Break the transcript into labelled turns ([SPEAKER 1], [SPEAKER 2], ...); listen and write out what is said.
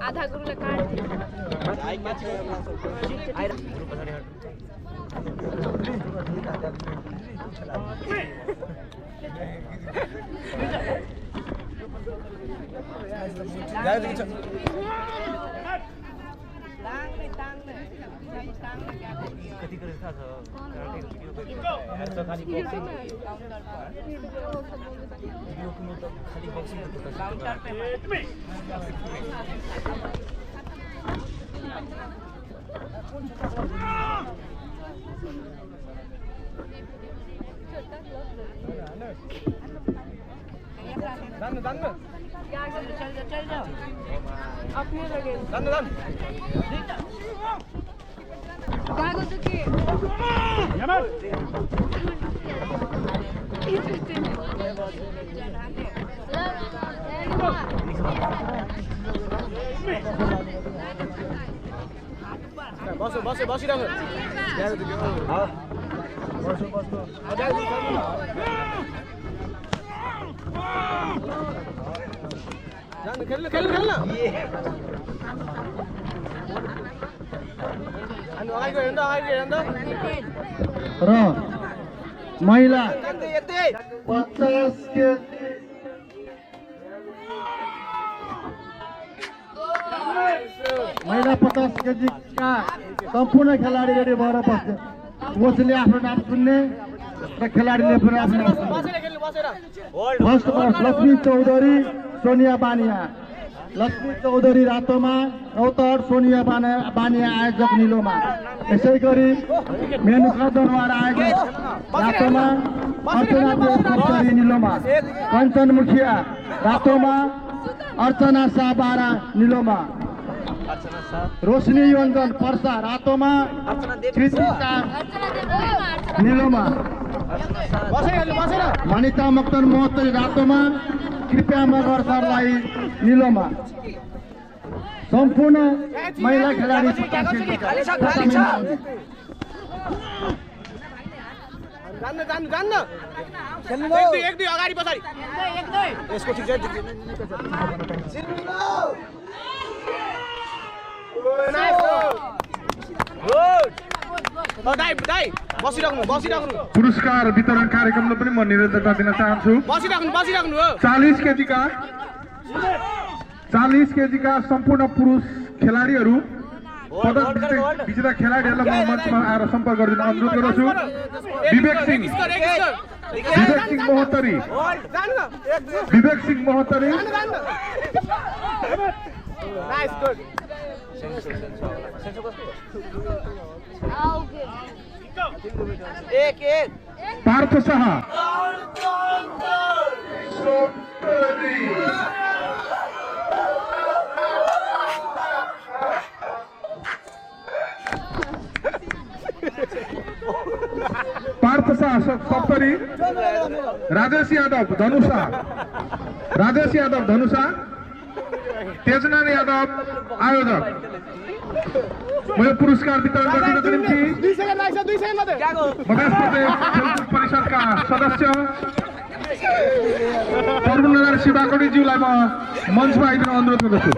[SPEAKER 1] आधा गुरुले काट्दियो
[SPEAKER 2] कति गरेर थाहा छ खाली
[SPEAKER 1] चल जाओ अपने लगे कागज के
[SPEAKER 2] बसिरहेको खेल्नु
[SPEAKER 3] र महिला 50 के महिला 50 केजी का सम्पूर्ण खेलाडी रेडी भएर बस्छ कोचले आफ्नो नाम सुन्ने र खेलाडीले पनि आफ्नो नाम सुन्ने फर्स्ट लक्ष्मी चौधरी सोनिया बानिया लक्ष्मी चौधरी रातोमा रौतहट सोनिया बानिया आयोजक निलोमा यसै गरी मेनुका दरबार आयोजक रातोमा अर्चना देवकोटारी निलोमा कञ्चन मुखिया रातोमा अर्चना शाह बारा निलोमा रोशनी योन्जन पर्सा रातोमा कृति शाह निलोमा मनिता मक्तन मोहत्तरी रातोमा कृपया मगर सरलाई निलोमा सम्पूर्ण महिला खेलाडी
[SPEAKER 2] एक दुई अगाडि पछाडि यसको ठिक छ
[SPEAKER 4] पुरस्कार वितरण कार्यक्रममा पनि म निरन्तरता दिन चाहन्छु। 40 केजीका सम्पूर्ण पुरुष खेलाडीहरू पदक विजेता खेलाडीहरूलाई म मञ्चमा आएर सम्पर्क गर्न अनुरोध गर्दछु। विवेक सिंह मोहत्तरी पार्थ शाह सप्तरी राजेश यादव धनुषा तेजनाथ यादव आयोजक म यो पुरस्कार वितरण गर्नको निम्ति मधेस प्रदेश खेलकुद परिषदका सदस्य प्रभुनगर शिवाकोटीज्यूलाई म मञ्चमा आइदिन अनुरोध गर्दछु।